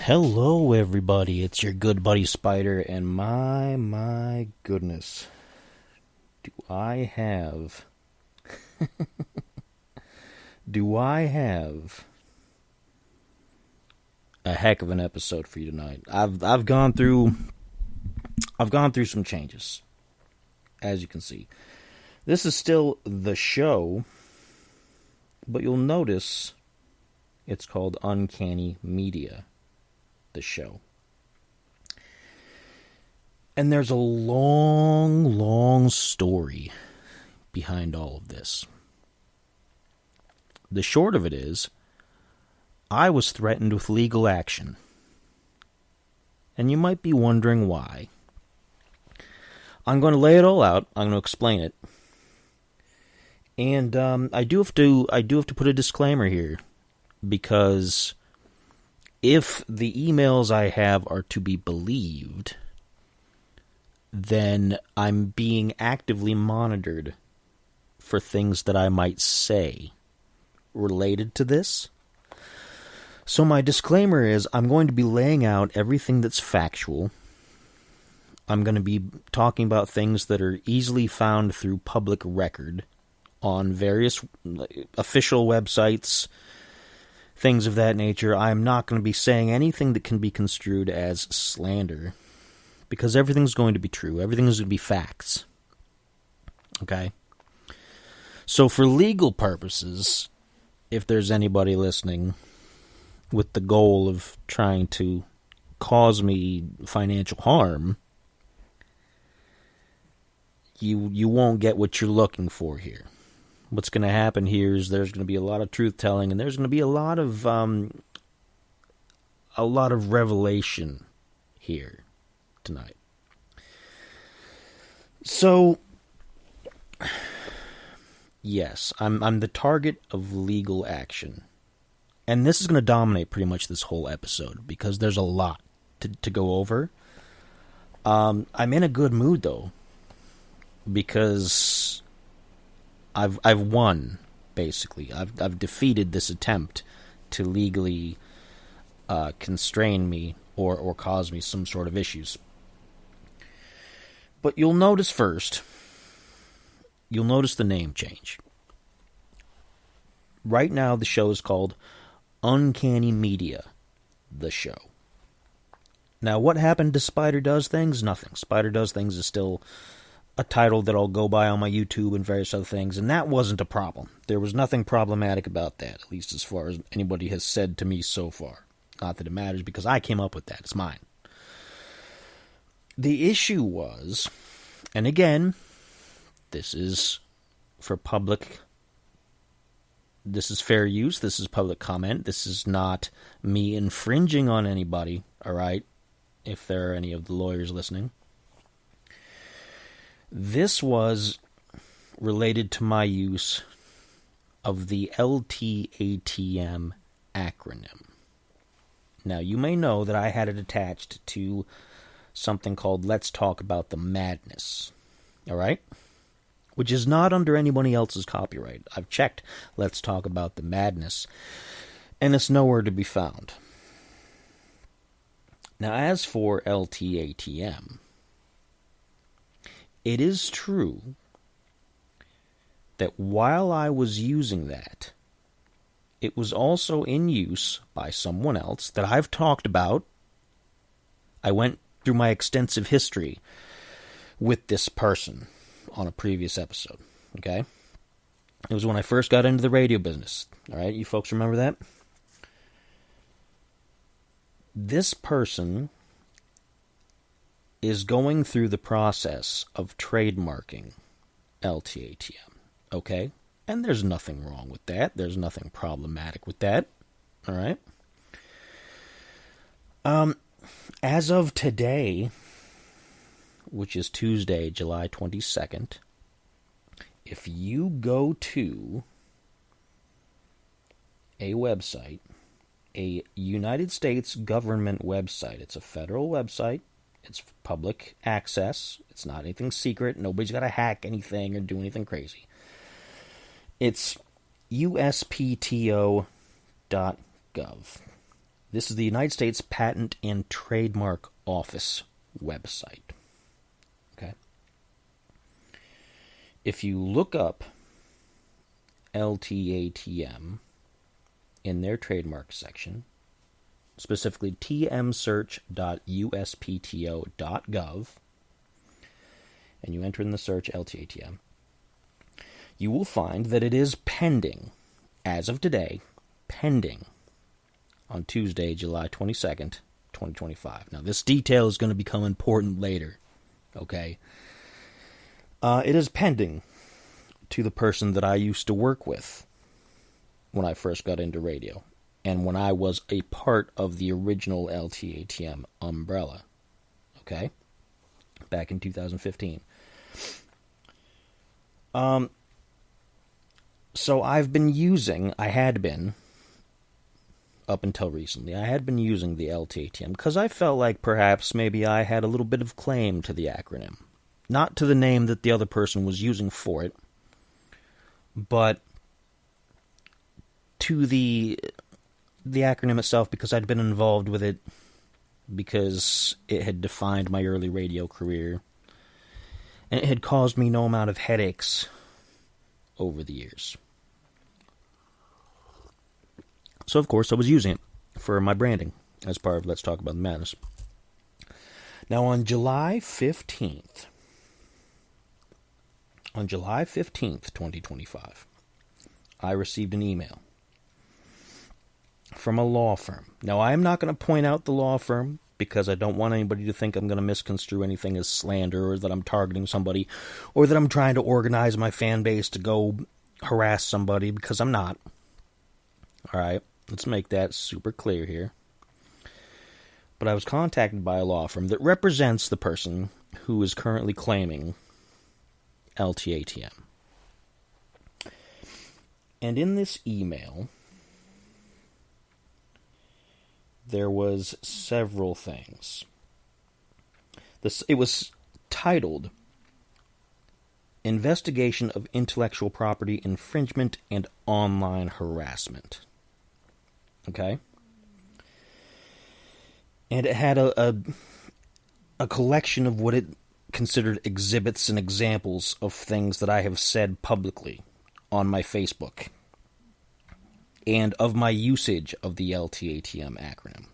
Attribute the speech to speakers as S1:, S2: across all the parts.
S1: Hello, everybody. It's your good buddy Spider, and my goodness, do I have, do I have a heck of an episode for you tonight. I've gone through some changes, as you can see. This is still the show, but you'll notice it's called Uncanny Media. The show. And there's a long story behind all of this. The short of it is, I was threatened with legal action. And you might be wondering why. I'm going to lay it all out. I'm going to explain it. And I do have to put a disclaimer here, because if the emails I have are to be believed, then I'm being actively monitored for things that I might say related to this. So my disclaimer is, I'm going to be laying out everything that's factual. I'm going to be talking about things that are easily found through public record on various official websites, things of that nature. I'm not going to be saying anything that can be construed as slander, because everything's going to be true. Everything is going to be facts. Okay? So for legal purposes, if there's anybody listening with the goal of trying to cause me financial harm, you won't get what you're looking for here. What's going to happen here is there's going to be a lot of truth-telling, and there's going to be a lot of revelation here tonight. So, yes, I'm the target of legal action. And this is going to dominate pretty much this whole episode, because there's a lot to go over. I'm in a good mood, though, because I've won, basically. I've defeated this attempt to legally constrain me or cause me some sort of issues. But you'll notice first, the name change. Right now, the show is called Uncanny Media, the show. Now, what happened to Spider Does Things? Nothing. Spider Does Things is still a title that I'll go by on my YouTube and various other things, and that wasn't a problem. There was nothing problematic about that, at least as far as anybody has said to me so far. Not that it matters, because I came up with that. It's mine. The issue was, and again, this is for public, this is fair use, this is public comment, this is not me infringing on anybody, alright, if there are any of the lawyers listening. This was related to my use of the LTATM acronym. Now, you may know that I had it attached to something called Let's Talk About the Madness, alright? Which is not under anybody else's copyright. I've checked Let's Talk About the Madness, and it's nowhere to be found. Now, as for LTATM, it is true that while I was using that, it was also in use by someone else that I've talked about. I went through my extensive history with this person on a previous episode, okay? It was when I first got into the radio business, all right? You folks remember that? This person is going through the process of trademarking LTATM, okay? And there's nothing wrong with that. There's nothing problematic with that, all right? As of today, which is Tuesday, July 22nd, if you go to a website, a United States government website, it's a federal website, it's public access, it's not anything secret, nobody's got to hack anything or do anything crazy. It's uspto.gov. This is the United States Patent and Trademark Office website. Okay. If you look up LTATM in their trademark section, specifically tmsearch.uspto.gov, and you enter in the search LTATM, you will find that it is pending, as of today, pending on Tuesday, July 22nd, 2025. Now, this detail is going to become important later, okay? It is pending to the person that I used to work with when I first got into radio, and when I was a part of the original LTATM umbrella, okay? Back in 2015. So I had been, up until recently, I had been using the LTATM because I felt like perhaps maybe I had a little bit of claim to the acronym. Not to the name that the other person was using for it, but to the acronym itself, because I'd been involved with it, because it had defined my early radio career, and it had caused me no amount of headaches over the years. So, of course, I was using it for my branding as part of Let's Talk About the Madness. Now, on July 15th, 2025, I received an email from a law firm. Now, I am not going to point out the law firm because I don't want anybody to think I'm going to misconstrue anything as slander, or that I'm targeting somebody, or that I'm trying to organize my fan base to go harass somebody, because I'm not. All right, let's make that super clear here. But I was contacted by a law firm that represents the person who is currently claiming LTATM. And in this email, there was several things. It was titled Investigation of Intellectual Property Infringement and Online Harassment. Okay? And it had a collection of what it considered exhibits and examples of things that I have said publicly on my Facebook, and of my usage of the LTATM acronym.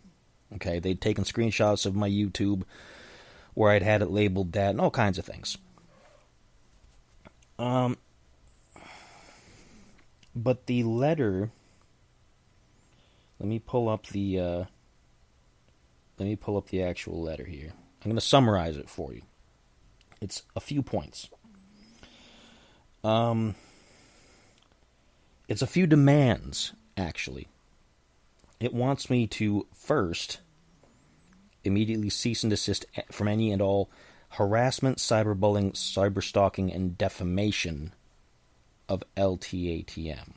S1: Okay, they'd taken screenshots of my YouTube where I'd had it labeled that, and all kinds of things. But the letter, let me pull up the actual letter here. I'm going to summarize it for you. It's a few points. It's a few demands, actually. It wants me to, first, immediately cease and desist from any and all harassment, cyberbullying, cyberstalking, and defamation of LTATM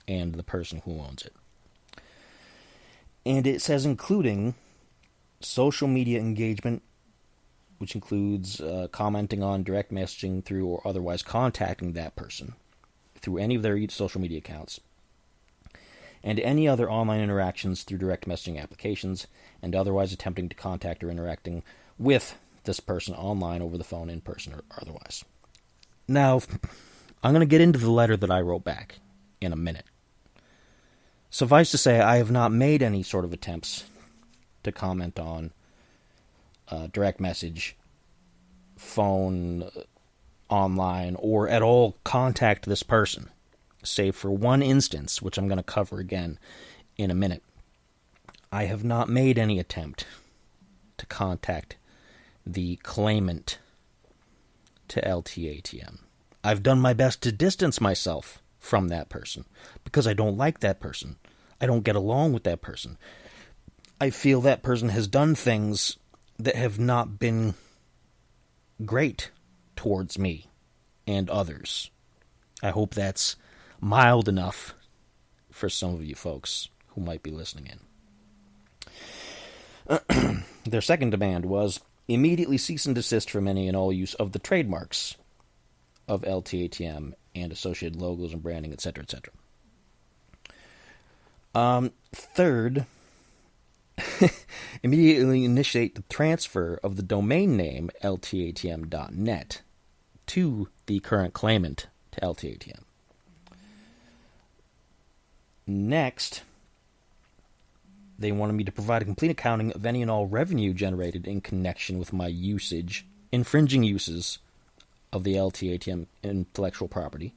S1: and the person who owns it. And it says including social media engagement, which includes commenting on, direct messaging through, or otherwise contacting that person through any of their social media accounts, and any other online interactions through direct messaging applications, and otherwise attempting to contact or interacting with this person online, over the phone, in person, or otherwise. Now, I'm going to get into the letter that I wrote back in a minute. Suffice to say, I have not made any sort of attempts to comment on direct message, phone, online, or at all contact this person, save for one instance, which I'm going to cover again in a minute. I have not made any attempt to contact the claimant to LTATM. I've done my best to distance myself from that person because I don't like that person. I don't get along with that person. I feel that person has done things that have not been great towards me and others. I hope that's mild enough for some of you folks who might be listening in. Their second demand was immediately cease and desist from any and all use of the trademarks of LTATM and associated logos and branding, etc., etc. Third, immediately initiate the transfer of the domain name ltatm.net to the current claimant to LTATM. Next, they wanted me to provide a complete accounting of any and all revenue generated in connection with my infringing uses of the LTATM intellectual property,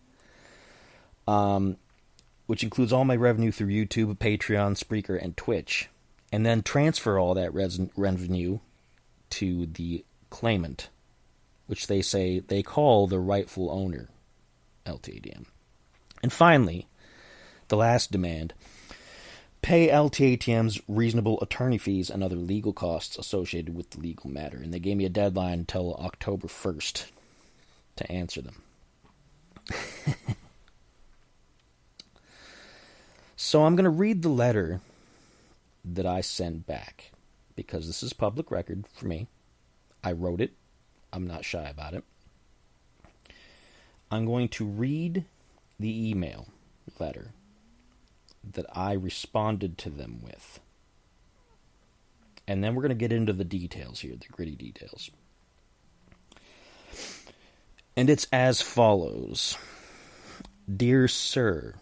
S1: which includes all my revenue through YouTube, Patreon, Spreaker, and Twitch, and then transfer all that revenue to the claimant, which they say they call the rightful owner, LTATM. And finally, the last demand: pay LTATM's reasonable attorney fees and other legal costs associated with the legal matter. And they gave me a deadline until October 1st to answer them. So I'm going to read the letter that I sent back, because this is public record for me. I wrote it. I'm not shy about it. I'm going to read the email letter that I responded to them with. And then we're going to get into the details here, the gritty details. And it's as follows. Dear Sir,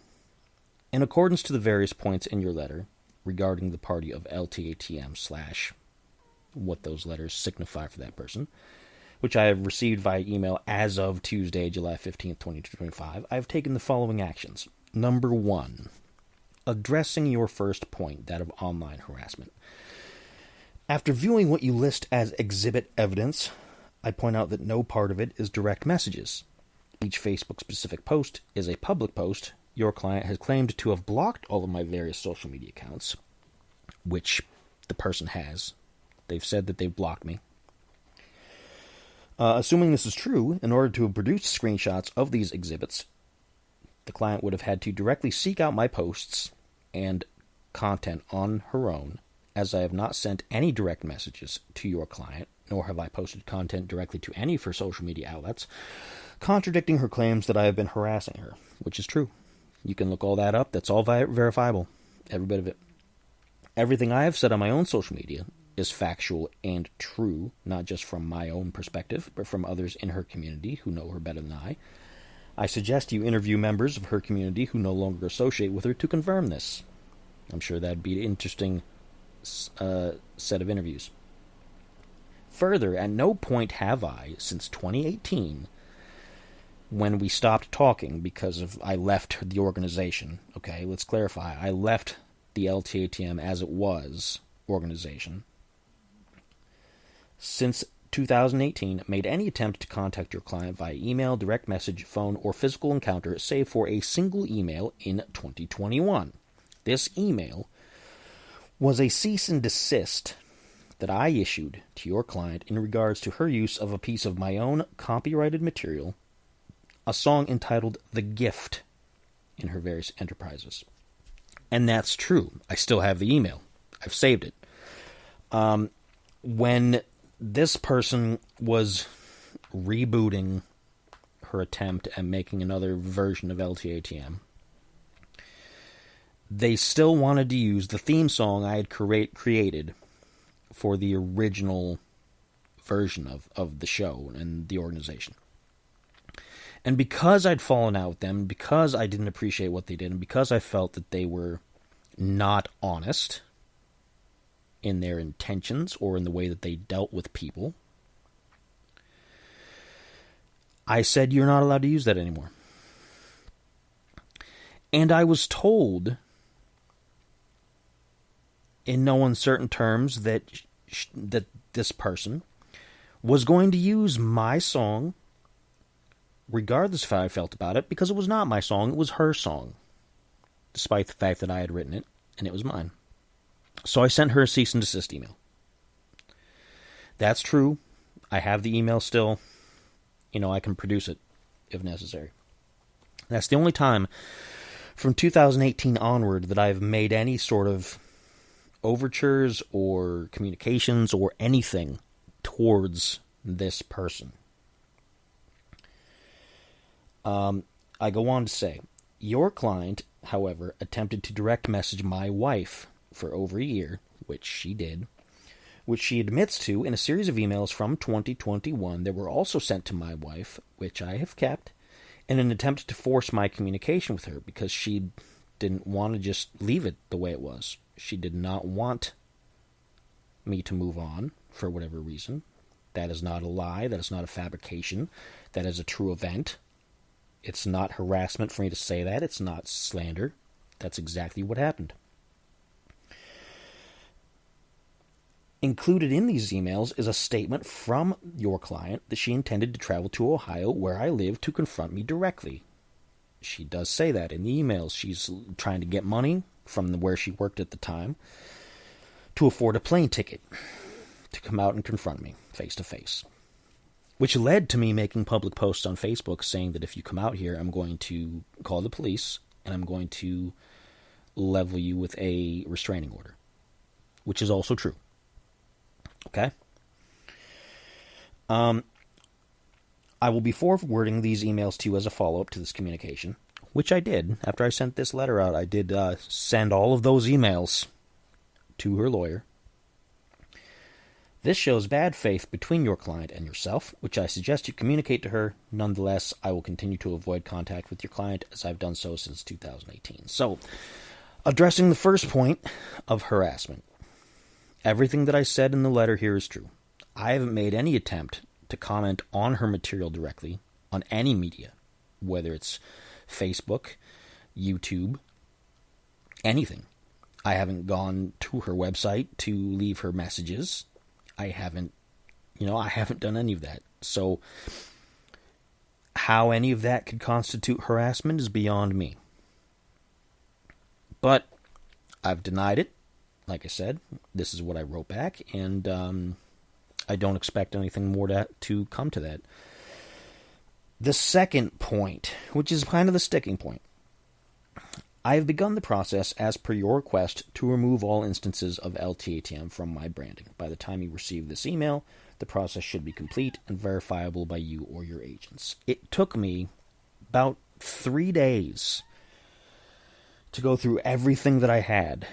S1: in accordance to the various points in your letter regarding the party of LTATM / what those letters signify for that person, which I have received via email as of Tuesday, July 15th, 2025, I have taken the following actions. Number 1, addressing your first point, that of online harassment. After viewing what you list as exhibit evidence, I point out that no part of it is direct messages. Each Facebook-specific post is a public post. Your client has claimed to have blocked all of my various social media accounts, which the person has. They've said that they've blocked me. Assuming this is true, in order to produce screenshots of these exhibits, the client would have had to directly seek out my posts and content on her own, as I have not sent any direct messages to your client, nor have I posted content directly to any of her social media outlets, contradicting her claims that I have been harassing her, which is true. You can look all that up. That's all verifiable. Every bit of it. Everything I have said on my own social media is factual and true, not just from my own perspective, but from others in her community who know her better than I. I suggest you interview members of her community who no longer associate with her to confirm this. I'm sure that'd be an interesting set of interviews. Further, at no point have I, since 2018, when we stopped talking because of I left the organization, okay, let's clarify, I left the LTATM as it was organization, since 2018, made any attempt to contact your client via email, direct message, phone, or physical encounter, save for a single email in 2021. This email was a cease and desist that I issued to your client in regards to her use of a piece of my own copyrighted material, a song entitled The Gift, in her various enterprises. And that's true. I still have the email. I've saved it. When this person was rebooting her attempt at making another version of LTATM, they still wanted to use the theme song I had created for the original version of the show and the organization. And because I'd fallen out with them, because I didn't appreciate what they did, and because I felt that they were not honest in their intentions or in the way that they dealt with people, I said, you're not allowed to use that anymore. And I was told, in no uncertain terms, that this person was going to use my song, regardless of how I felt about it, because it was not my song, it was her song, despite the fact that I had written it, and it was mine. So I sent her a cease and desist email. That's true. I have the email still. I can produce it if necessary. That's the only time from 2018 onward that I've made any sort of overtures or communications or anything towards this person. I go on to say, your client, however, attempted to direct message my wife for over a year which she did, which she admits to in a series of emails from 2021 that were also sent to my wife, which I have kept, in an attempt to force my communication with her because she didn't want to just leave it the way it was. She did not want me to move on for whatever reason. That is not a lie. That is not a fabrication. That is a true event. It's not harassment for me to say that. It's not slander. That's exactly what happened. Included in these emails is a statement from your client that she intended to travel to Ohio, where I live, to confront me directly. She does say that in the emails. She's trying to get money from where she worked at the time to afford a plane ticket to come out and confront me face to face. Which led to me making public posts on Facebook saying that if you come out here, I'm going to call the police and I'm going to level you with a restraining order. Which is also true. Okay? I will be forwarding these emails to you as a follow-up to this communication, which I did. After I sent this letter out, I did send all of those emails to her lawyer. This shows bad faith between your client and yourself, which I suggest you communicate to her. Nonetheless, I will continue to avoid contact with your client as I've done so since 2018. So, addressing the first point of harassment. Everything that I said in the letter here is true. I haven't made any attempt to comment on her material directly on any media, whether it's Facebook, YouTube, anything. I haven't gone to her website to leave her messages. I haven't done any of that. So how any of that could constitute harassment is beyond me. But I've denied it. Like I said, this is what I wrote back, and I don't expect anything more to come to that. The second point, which is kind of the sticking point. I have begun the process, as per your request, to remove all instances of LTATM from my branding. By the time you receive this email, the process should be complete and verifiable by you or your agents. It took me about 3 days to go through everything that I had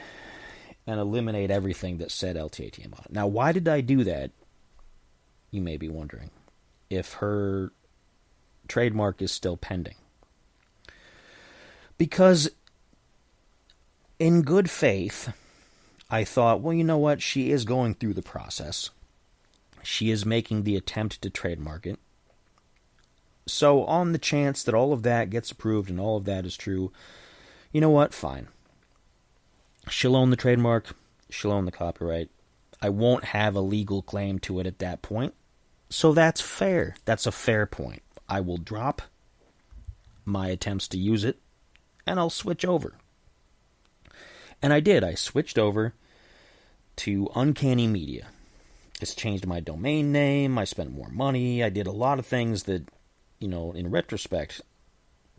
S1: and eliminate everything that said LTATM on it. Now, why did I do that? You may be wondering. If her trademark is still pending. Because in good faith, I thought, well, you know what? She is going through the process. She is making the attempt to trademark it. So on the chance that all of that gets approved and all of that is true, you know what? Fine. She'll own the trademark. She'll own the copyright. I won't have a legal claim to it at that point. So that's fair. That's a fair point. I will drop my attempts to use it, and I'll switch over. And I did. I switched over to Uncanny Media. It's changed my domain name. I spent more money. I did a lot of things that, in retrospect,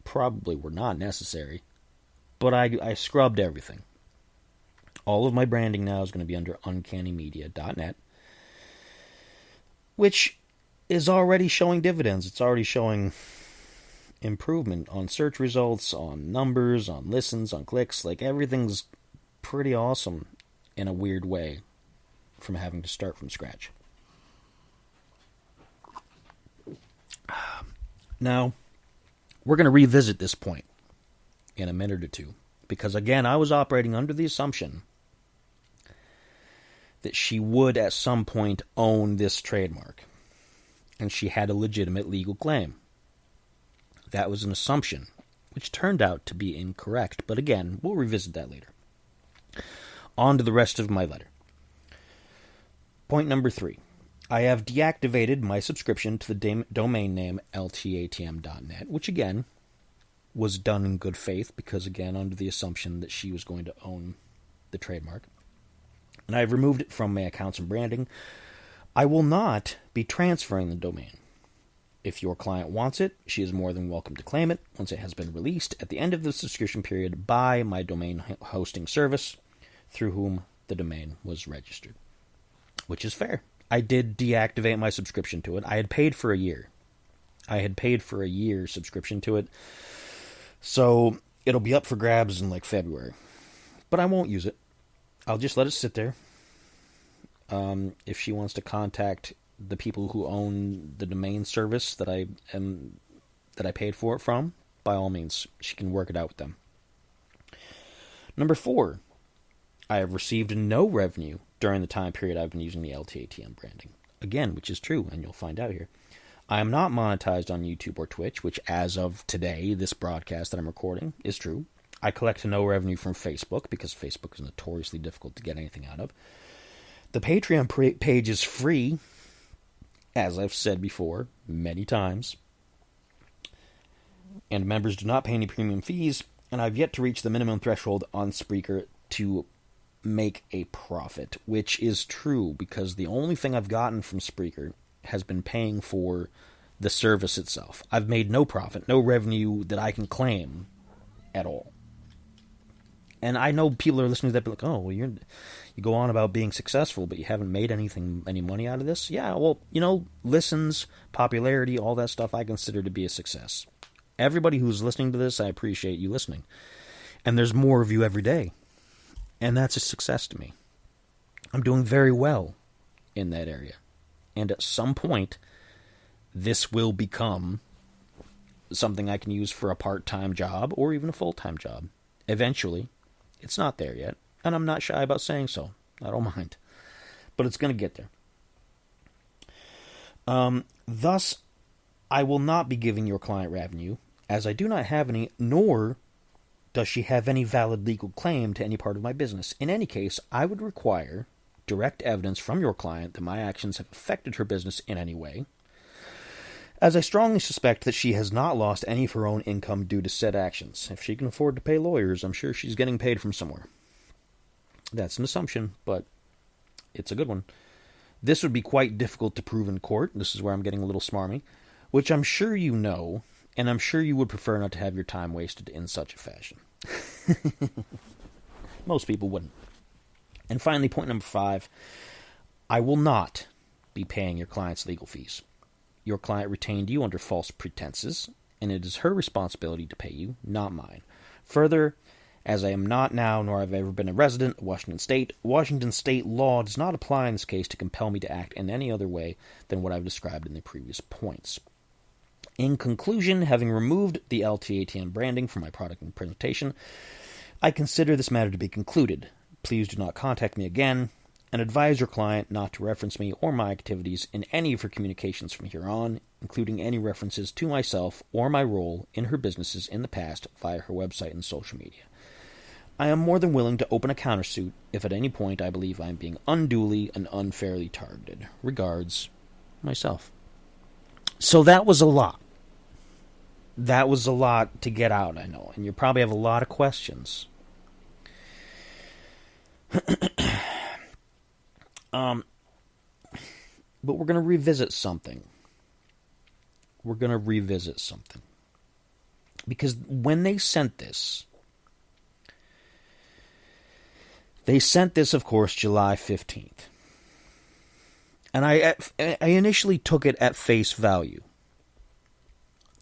S1: probably were not necessary. But I scrubbed everything. All of my branding now is going to be under uncannymedia.net, which is already showing dividends. It's already showing improvement on search results, on numbers, on listens, on clicks. Like, everything's pretty awesome in a weird way from having to start from scratch. Now, we're going to revisit this point in a minute or two, because, again, I was operating under the assumption that she would at some point own this trademark, and she had a legitimate legal claim. That was an assumption, which turned out to be incorrect, but again, we'll revisit that later. On to the rest of my letter. Point number 3. I have deactivated my subscription to the domain name ltatm.net, which again was done in good faith, because again, under the assumption that she was going to own the trademark. And I've removed it from my accounts and branding. I will not be transferring the domain. If your client wants it, she is more than welcome to claim it once it has been released at the end of the subscription period by my domain hosting service through whom the domain was registered. Which is fair. I did deactivate my subscription to it. I had paid for a year. I had paid for a year subscription to it. So it'll be up for grabs in like February. But I won't use it. I'll just let it sit there If she wants to contact the people who own the domain service that I paid for it from, by all means, she can work it out with them. Number 4, I have received no revenue during the time period I've been using the LTATM branding. Again, which is true, and you'll find out here. I am not monetized on YouTube or Twitch, which as of today, this broadcast that I'm recording, is true. I collect no revenue from Facebook, because Facebook is notoriously difficult to get anything out of. The Patreon page is free, as I've said before, many times. And members do not pay any premium fees, and I've yet to reach the minimum threshold on Spreaker to make a profit, which is true, because the only thing I've gotten from Spreaker has been paying for the service itself. I've made no profit, no revenue that I can claim at all. And I know people are listening to that, be like, oh, well, you go on about being successful, but you haven't made any money out of this? Yeah, well, listens, popularity, all that stuff I consider to be a success. Everybody who's listening to this, I appreciate you listening. And there's more of you every day. And that's a success to me. I'm doing very well in that area. And at some point, this will become something I can use for a part-time job or even a full-time job. Eventually. It's not there yet. And I'm not shy about saying so. I don't mind. But it's going to get there. Thus, I will not be giving your client revenue, as I do not have any, nor does she have any valid legal claim to any part of my business. In any case, I would require direct evidence from your client that my actions have affected her business in any way, as I strongly suspect that she has not lost any of her own income due to said actions. If she can afford to pay lawyers, I'm sure she's getting paid from somewhere. That's an assumption, but it's a good one. This would be quite difficult to prove in court. This is where I'm getting a little smarmy, which I'm sure you know, and I'm sure you would prefer not to have your time wasted in such a fashion. Most people wouldn't. And finally, point number 5, I will not be paying your client's legal fees. Your client retained you under false pretenses, and it is her responsibility to pay you, not mine. Further, as I am not now, nor have I ever been a resident of Washington State law does not apply in this case to compel me to act in any other way than what I've described in the previous points. In conclusion, having removed the LTATM branding from my product and presentation, I consider this matter to be concluded. Please do not contact me again, and advise your client not to reference me or my activities in any of her communications from here on, including any references to myself or my role in her businesses in the past via her website and social media. I am more than willing to open a countersuit if at any point I believe I am being unduly and unfairly targeted. Regards, myself. So that was a lot. That was a lot to get out, I know, and you probably have a lot of questions. But we're going to revisit something. Because when they sent this, of course, July 15th. And I initially took it at face value.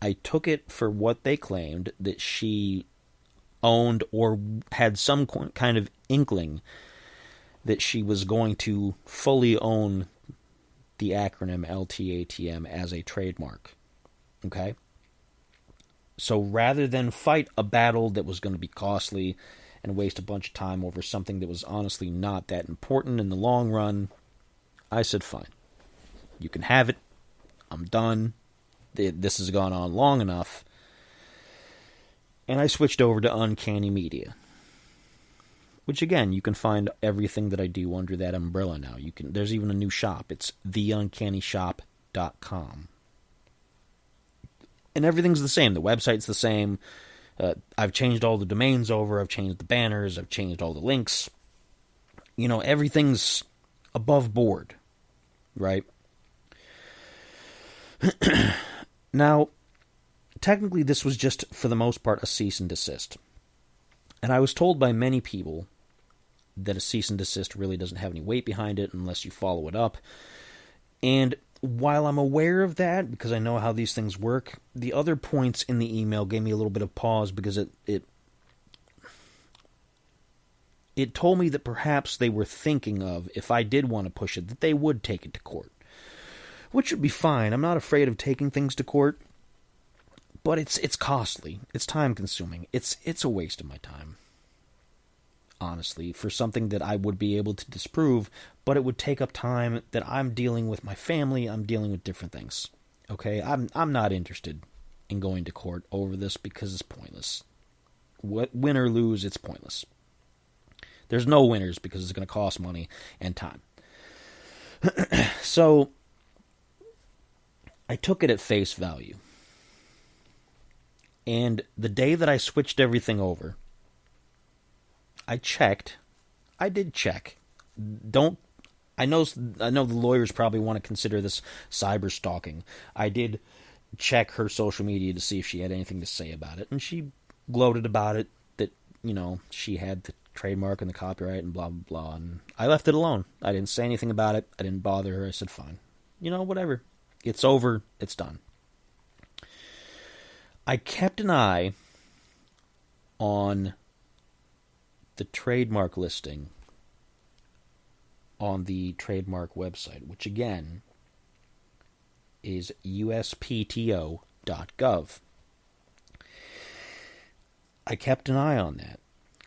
S1: I took it for what they claimed, that she owned or had some kind of inkling that she was going to fully own the acronym LTATM as a trademark. Okay? So rather than fight a battle that was going to be costly and waste a bunch of time over something that was honestly not that important in the long run, I said, fine. You can have it. I'm done. This has gone on long enough. And I switched over to Uncanny Media. Which, again, you can find everything that I do under that umbrella now. There's even a new shop. It's theuncannyshop.com. And everything's the same. The website's the same. I've changed all the domains over. I've changed the banners. I've changed all the links. Everything's above board. Right? Now, technically this was just, for the most part, a cease and desist. And I was told by many people that a cease and desist really doesn't have any weight behind it unless you follow it up. And while I'm aware of that, because I know how these things work, the other points in the email gave me a little bit of pause, because it told me that perhaps they were thinking of, if I did want to push it, that they would take it to court. Which would be fine. I'm not afraid of taking things to court. But it's costly. It's time-consuming. It's a waste of my time. Honestly, for something that I would be able to disprove, but it would take up time that I'm dealing with my family, I'm dealing with different things. Okay? I'm not interested in going to court over this because it's pointless. Win or lose, it's pointless. There's no winners because it's going to cost money and time. So, I took it at face value. And the day that I switched everything over, I checked. I did check. I know the lawyers probably want to consider this cyber stalking. I did check her social media to see if she had anything to say about it, and she gloated about it, that, she had the trademark and the copyright and blah, blah, blah, and I left it alone. I didn't say anything about it. I didn't bother her. I said, fine. Whatever. It's over. It's done. I kept an eye on the trademark listing on the trademark website, which again is uspto.gov. I kept an eye on that,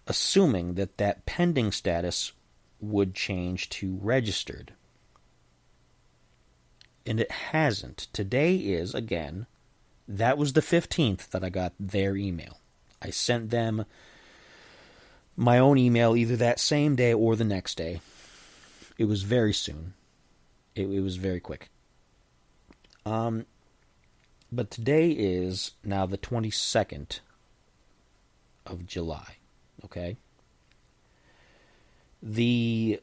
S1: assuming that pending status would change to registered. And it hasn't. Today is, again, that was the 15th that I got their email. I sent them my own email either that same day or the next day. It was very soon. It was very quick. But today is now the 22nd of July. Okay? The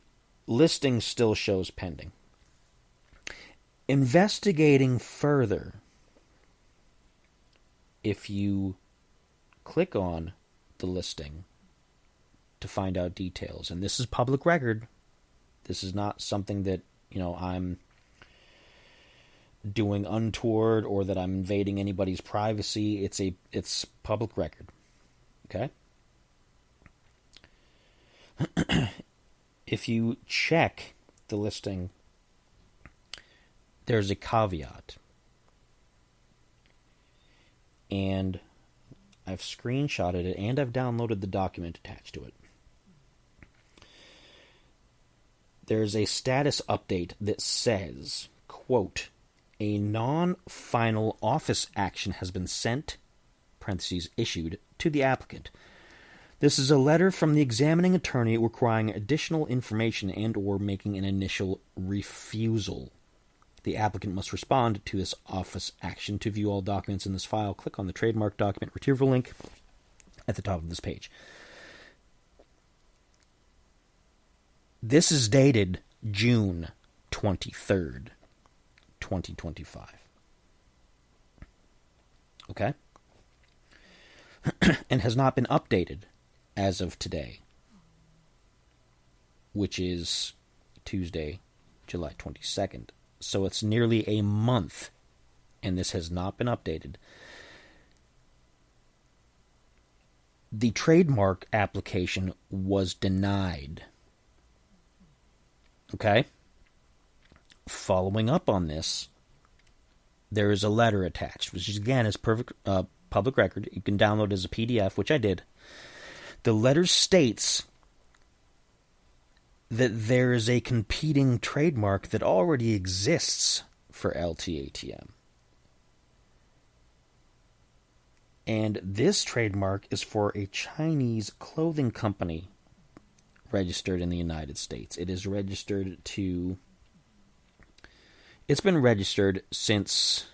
S1: listing still shows pending. Investigating further, if you click on the listing to find out details, and this is public record, this is not something that, I'm doing untoward or that I'm invading anybody's privacy. It's public record. Okay? If you check the listing, there's a caveat. And I've screenshotted it and I've downloaded the document attached to it. There's a status update that says, quote, a non-final office action has been sent, parentheses, issued, to the applicant. This is a letter from the examining attorney requiring additional information and or making an initial refusal. The applicant must respond to this office action. To view all documents in this file, click on the trademark document retrieval link at the top of this page. This is dated June 23rd, 2025. Okay? And has not been updated as of today, which is Tuesday, July 22nd. So it's nearly a month, and this has not been updated. The trademark application was denied. Okay? Following up on this, there is a letter attached, which again is public record. You can download it as a PDF, which I did. The letter states that there is a competing trademark that already exists for LTATM. And this trademark is for a Chinese clothing company registered in the United States. It is registered to... It's been registered since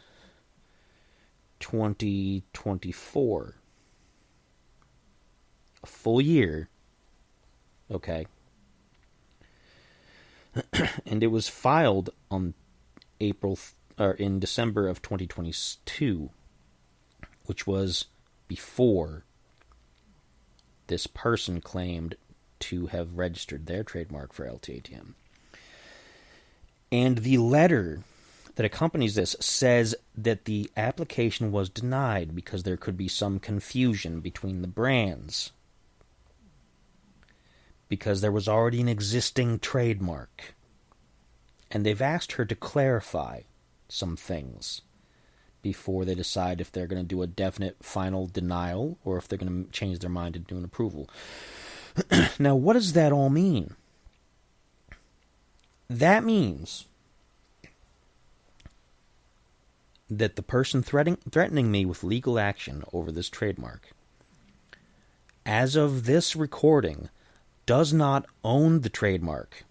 S1: 2024. A full year. Okay. And it was filed on in December of 2022, which was before this person claimed to have registered their trademark for LTATM. And the letter that accompanies this says that the application was denied because there could be some confusion between the brands. because there was already an existing trademark. And they've asked her to clarify some things before they decide if they're going to do a definite final denial or if they're going to change their mind and do an approval. Now, what does that all mean? That means that the person threatening me with legal action over this trademark, as of this recording, does not own the trademark.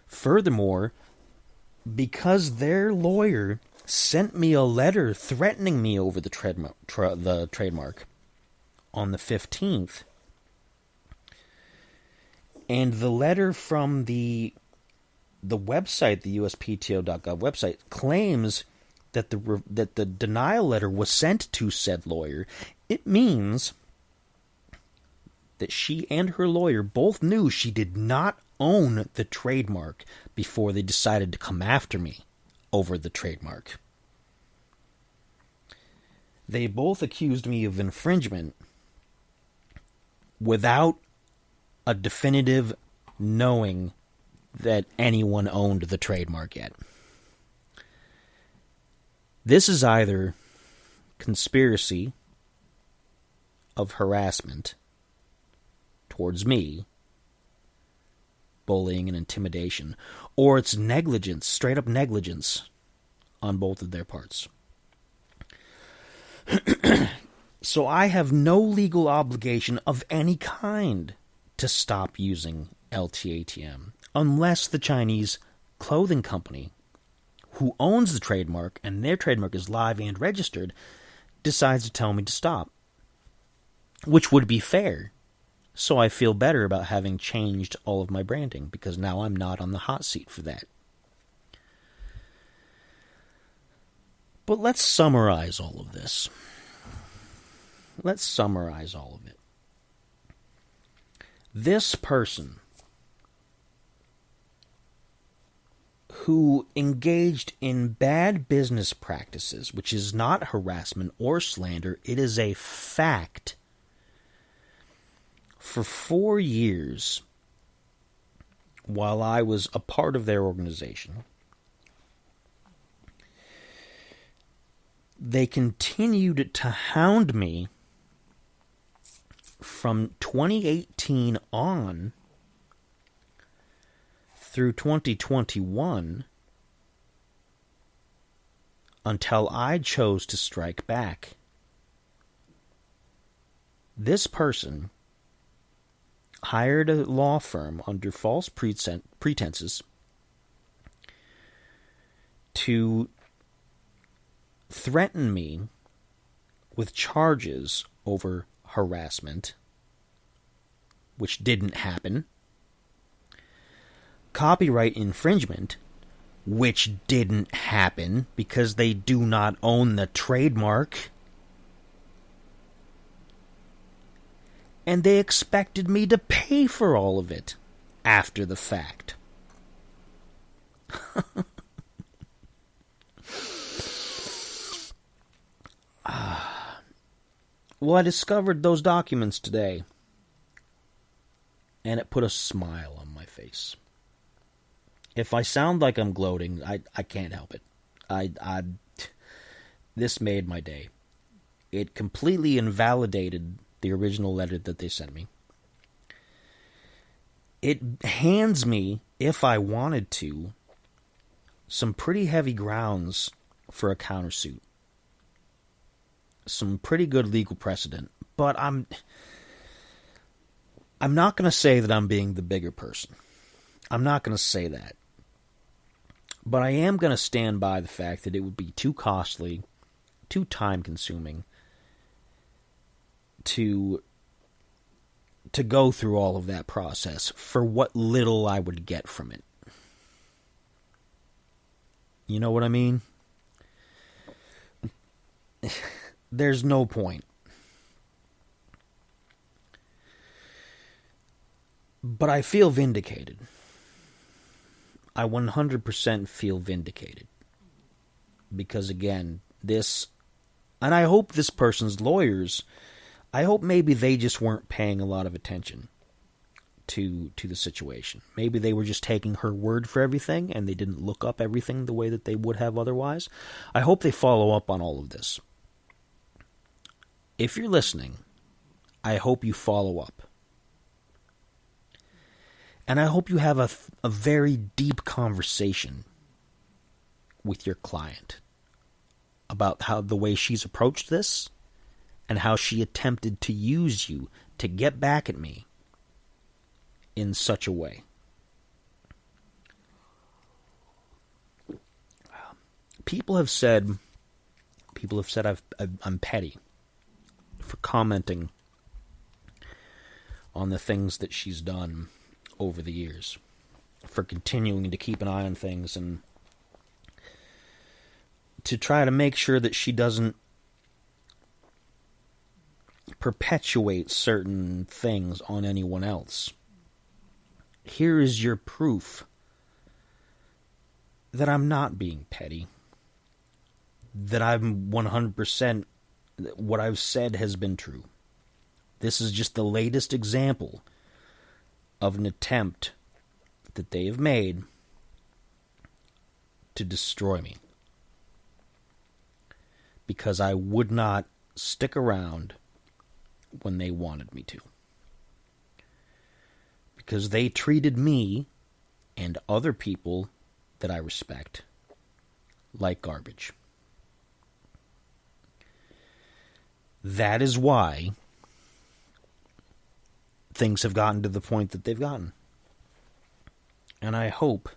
S1: Furthermore, because their lawyer sent me a letter threatening me over the trademark on the 15th, and the letter from the website, the USPTO.gov website, claims that the denial letter was sent to said lawyer, it means that she and her lawyer both knew she did not own the trademark before they decided to come after me over the trademark. They both accused me of infringement without a definitive knowing that anyone owned the trademark yet. This is either conspiracy of harassment towards me, bullying and intimidation, or it's negligence, straight up negligence on both of their parts. So I have no legal obligation of any kind to stop using LTATM unless the Chinese clothing company, who owns the trademark and their trademark is live and registered, decides to tell me to stop. Which would be fair. So I feel better about having changed all of my branding, because now I'm not on the hot seat for that. But let's summarize all of this. Let's summarize all of it. This person who engaged in bad business practices, which is not harassment or slander, it is a fact. For 4 years, while I was a part of their organization, they continued to hound me from 2018 on through 2021 until I chose to strike back. This person hired a law firm under false pretenses to threaten me with charges over harassment, which didn't happen, copyright infringement, which didn't happen because they do not own the trademark, and they expected me to pay for all of it after the fact. Well, I discovered those documents today, and it put a smile on my face. If I sound like I'm gloating, I can't help it. This made my day. It completely invalidated the original letter that they sent me. It hands me, if I wanted to, some pretty heavy grounds for a countersuit. Some pretty good legal precedent, but I'm not going to say that I'm being the bigger person. I'm not going to say that. But I am going to stand by the fact that it would be too costly, too time-consuming to go through all of that process for what little I would get from it. You know what I mean? There's no point. But I feel vindicated. I 100% feel vindicated. Because again, this... And I hope this person's lawyers... I hope maybe they just weren't paying a lot of attention. to the situation. Maybe they were just taking her word for everything and they didn't look up everything the way that they would have otherwise. I hope they follow up on all of this. If you're listening, I hope you follow up. And I hope you have a very deep conversation with your client about how the way she's approached this and how she attempted to use you to get back at me in such a way. People have said I'm petty for commenting on the things that she's done over the years, for continuing to keep an eye on things and to try to make sure that she doesn't perpetuate certain things on anyone else. Here is your proof that I'm not being petty, that I'm 100% what I've said has been true. This is just the latest example of an attempt that they have made to destroy me, because I would not stick around when they wanted me to. Because they treated me and other people that I respect like garbage. That is why things have gotten to the point that they've gotten. And I hope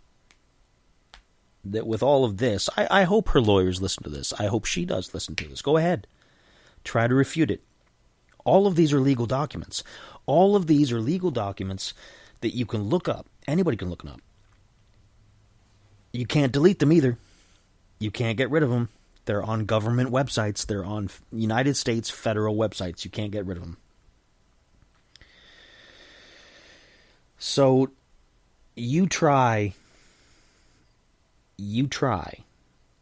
S1: that with all of this, I hope her lawyers listen to this. I hope she does listen to this. Go ahead. Try to refute it. All of these are legal documents. All of these are legal documents that you can look up. Anybody can look them up. You can't delete them either. You can't get rid of them. They're on government websites. They're on United States federal websites. You can't get rid of them. So you try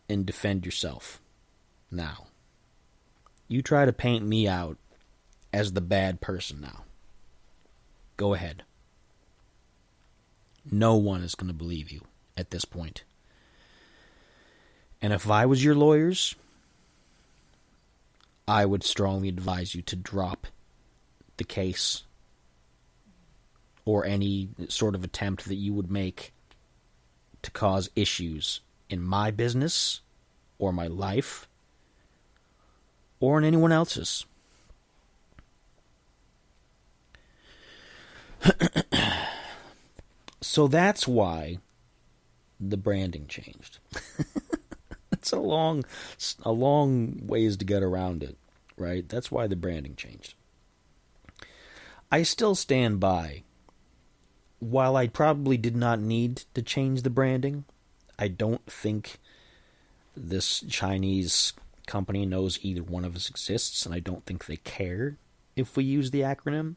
S1: and defend yourself now. You try to paint me out as the bad person now. Go ahead. No one is going to believe you at this point. And if I was your lawyers, I would strongly advise you to drop the case or any sort of attempt that you would make to cause issues in my business or my life or in anyone else's. So that's why the branding changed. It's a long ways to get around it, right? That's why the branding changed. I still stand by, while I probably did not need to change the branding, I don't think this Chinese company knows either one of us exists, and I don't think they care if we use the acronym.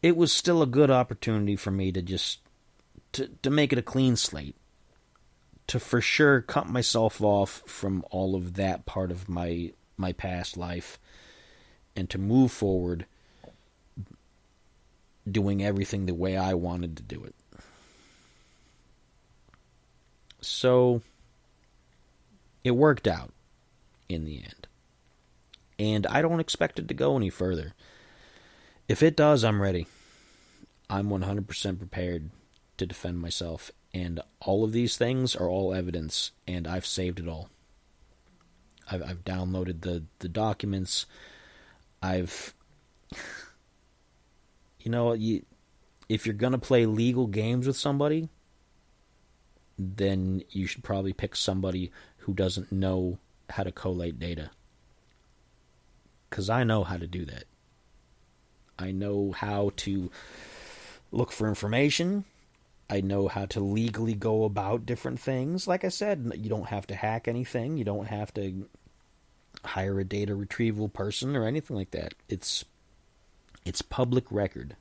S1: It was still a good opportunity for me to just to make it a clean slate, to for sure cut myself off from all of that part of my past life, and to move forward doing everything the way I wanted to do it. So it worked out in the end. And I don't expect it to go any further. If it does, I'm ready. I'm 100% prepared to defend myself. And all of these things are all evidence, and I've saved it all. I've downloaded the documents. I've... You know, if you're going to play legal games with somebody, then you should probably pick somebody who doesn't know how to collate data. Because I know how to do that. I know how to look for information. I know how to legally go about different things. Like I said, you don't have to hack anything. You don't have to hire a data retrieval person or anything like that. It's public record.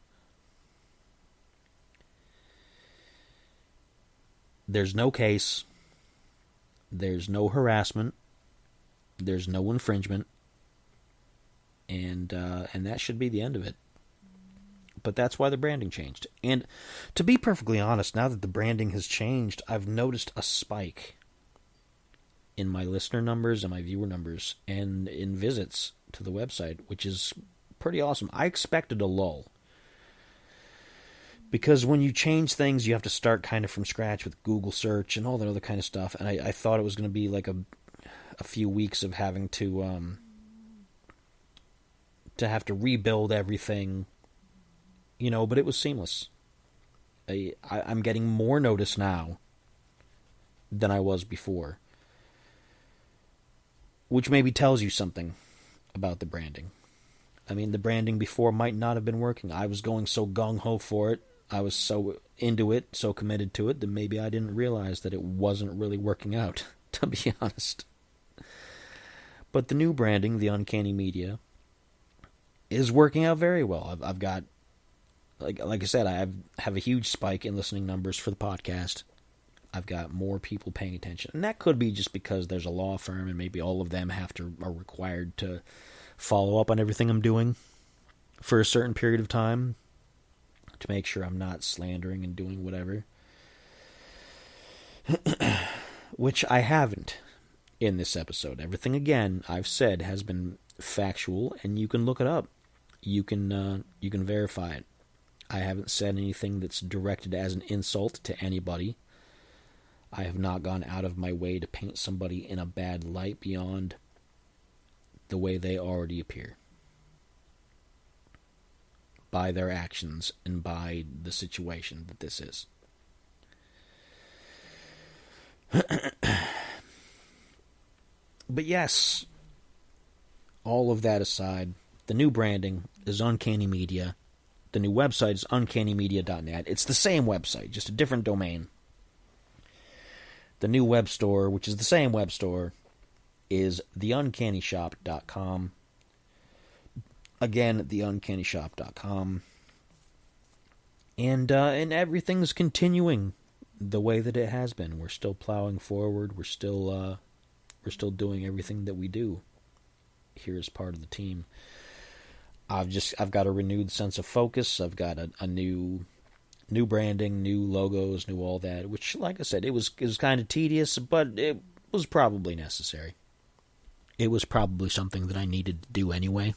S1: There's no case. There's no harassment. There's no infringement. And that should be the end of it. But that's why the branding changed. And to be perfectly honest, now that the branding has changed, I've noticed a spike in my listener numbers and my viewer numbers and in visits to the website, which is pretty awesome. I expected a lull. Because when you change things, you have to start kind of from scratch with Google search and all that other kind of stuff. And I thought it was going to be like a few weeks of having to have to rebuild everything, but it was seamless. I'm getting more notice now than I was before, which maybe tells you something about the branding. I mean, the branding before might not have been working. I was going so gung-ho for it. I was so into it, so committed to it, that maybe I didn't realize that it wasn't really working out, to be honest. But the new branding, the Uncanny Media, is working out very well. I've got, like I said, I have a huge spike in listening numbers for the podcast. I've got more people paying attention. And that could be just because there's a law firm and maybe all of them are required to follow up on everything I'm doing for a certain period of time to make sure I'm not slandering and doing whatever. Which I haven't in this episode. Everything, again, I've said has been factual, and you can look it up. You can verify it. I haven't said anything that's directed as an insult to anybody. I have not gone out of my way to paint somebody in a bad light beyond the way they already appear, by their actions and by the situation that this is. But yes, all of that aside, the new branding is Uncanny Media. The new website is uncannymedia.net. It's the same website, just a different domain. The new web store, which is the same web store, is theuncannyshop.com. Again, theuncannyshop.com. And everything's continuing the way that it has been. We're still plowing forward. We're still doing everything that we do here as part of the team. I've got a renewed sense of focus. I've got a new branding, new logos, new all that, which, like I said, it was kind of tedious, but it was probably necessary. It was probably something that I needed to do anyway.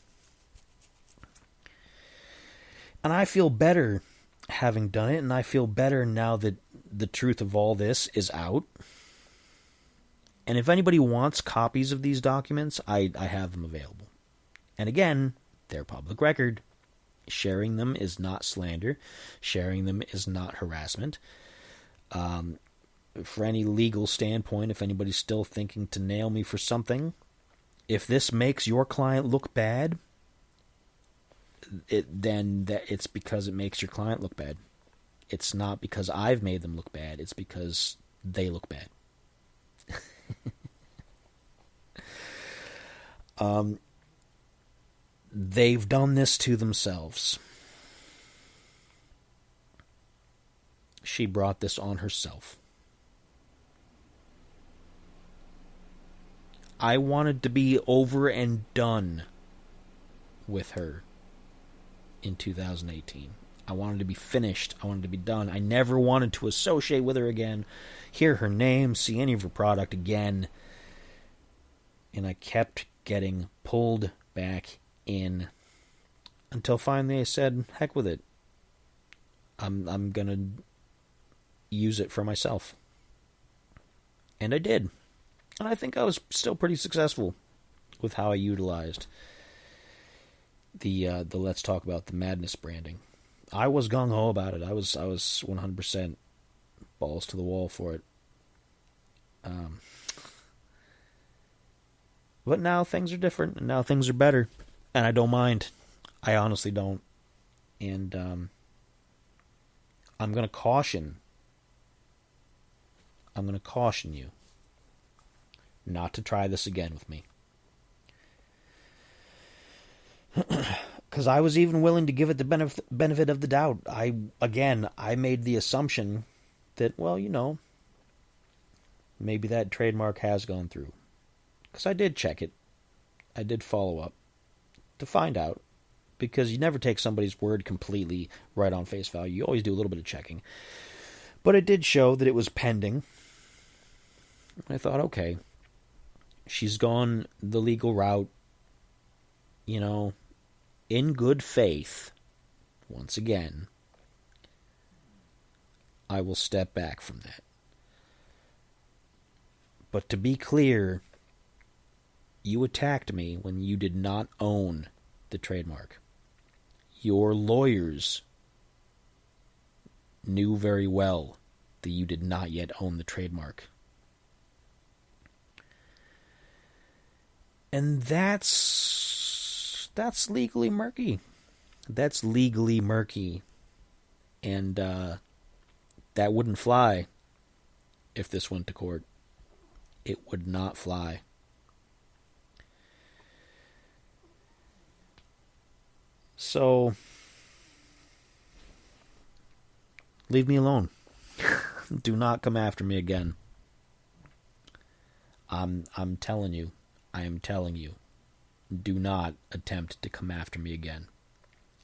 S1: And I feel better having done it, and I feel better now that the truth of all this is out. And if anybody wants copies of these documents, I have them available. And again, they're public record. Sharing them is not slander. Sharing them is not harassment. For any legal standpoint, if anybody's still thinking to nail me for something, if this makes your client look bad, then it's because it makes your client look bad. It's not because I've made them look bad. It's because they look bad. They've done this to themselves. She brought this on herself. I wanted to be over and done with her in 2018. I wanted to be finished. I wanted to be done. I never wanted to associate with her again, hear her name, see any of her product again. And I kept getting pulled back in until finally I said, heck with it. I'm going to use it for myself. And I did. And I think I was still pretty successful with how I utilized the Let's Talk About the Madness branding. I was gung-ho about it. I was 100% balls to the wall for it. But now things are different, and now things are better. And I don't mind. I honestly don't. And I'm going to caution you not to try this again with me. Because I was even willing to give it the benefit of the doubt. I made the assumption that, well, maybe that trademark has gone through. Because I did check it. I did follow up to find out. because you never take somebody's word completely right on face value. You always do a little bit of checking. But it did show that it was pending. I thought, okay, she's gone the legal route, in good faith. Once again, I will step back from that. But to be clear, you attacked me when you did not own the trademark. Your lawyers knew very well that you did not yet own the trademark. And that's legally murky. That's legally murky. And that wouldn't fly if this went to court. It would not fly. So, leave me alone. Do not come after me again. I'm telling you. I am telling you. Do not attempt to come after me again.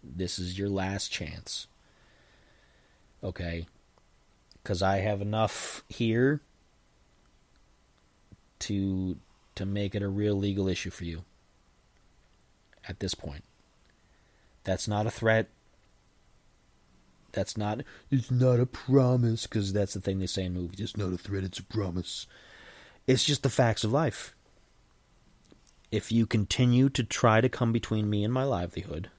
S1: This is your last chance. Okay? Because I have enough here to make it a real legal issue for you. At this point. That's not a threat. It's not a promise, because that's the thing they say in movies. It's not a threat, it's a promise. It's just the facts of life. If you continue to try to come between me and my livelihood,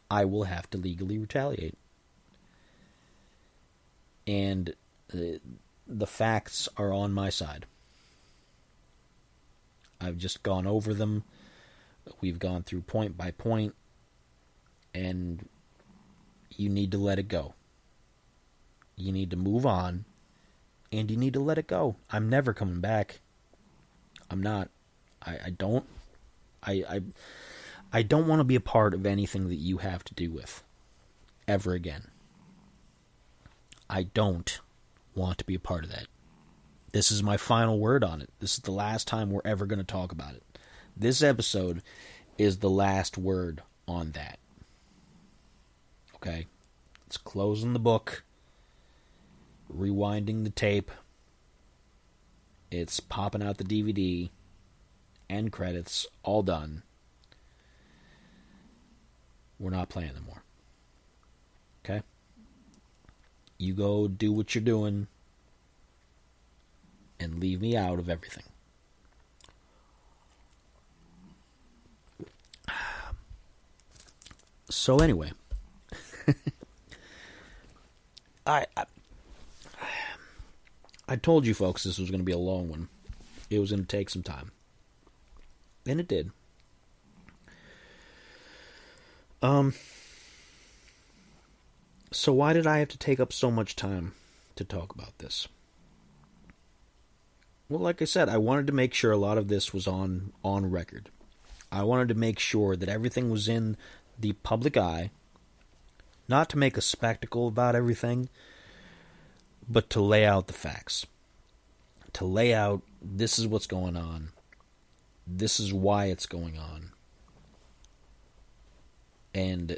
S1: I will have to legally retaliate. And the facts are on my side. I've just gone over them. We've gone through point by point, and you need to let it go. You need to move on, and you need to let it go. I'm never coming back. I'm not. I don't want to be a part of anything that you have to do with ever again. I don't want to be a part of that. This is my final word on it. This is the last time we're ever going to talk about it. This episode is the last word on that. Okay? It's closing the book, rewinding the tape. It's popping out the DVD, end credits, all done. We're not playing anymore. Okay? You go do what you're doing and leave me out of everything. So anyway, I told you folks this was going to be a long one. It was going to take some time. And it did. So why did I have to take up so much time to talk about this? Well, like I said, I wanted to make sure a lot of this was on record. I wanted to make sure that everything was in the public eye, not to make a spectacle about everything, but to lay out the facts. To lay out, this is what's going on. This is why it's going on. And,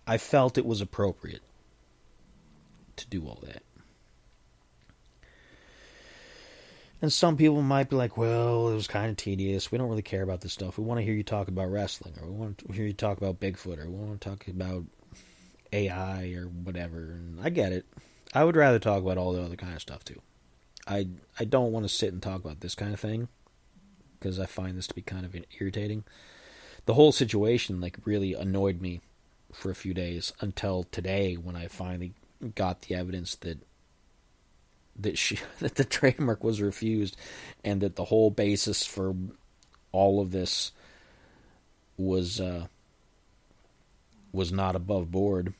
S1: I felt it was appropriate to do all that. And some people might be like, well, it was kind of tedious. We don't really care about this stuff. We want to hear you talk about wrestling, or we want to hear you talk about Bigfoot, or we want to talk about AI or whatever. And I get it. I would rather talk about all the other kind of stuff too. I don't want to sit and talk about this kind of thing, because I find this to be kind of irritating. The whole situation really annoyed me for a few days, until today, when I finally got the evidence that the trademark was refused, and that the whole basis for all of this was not above board,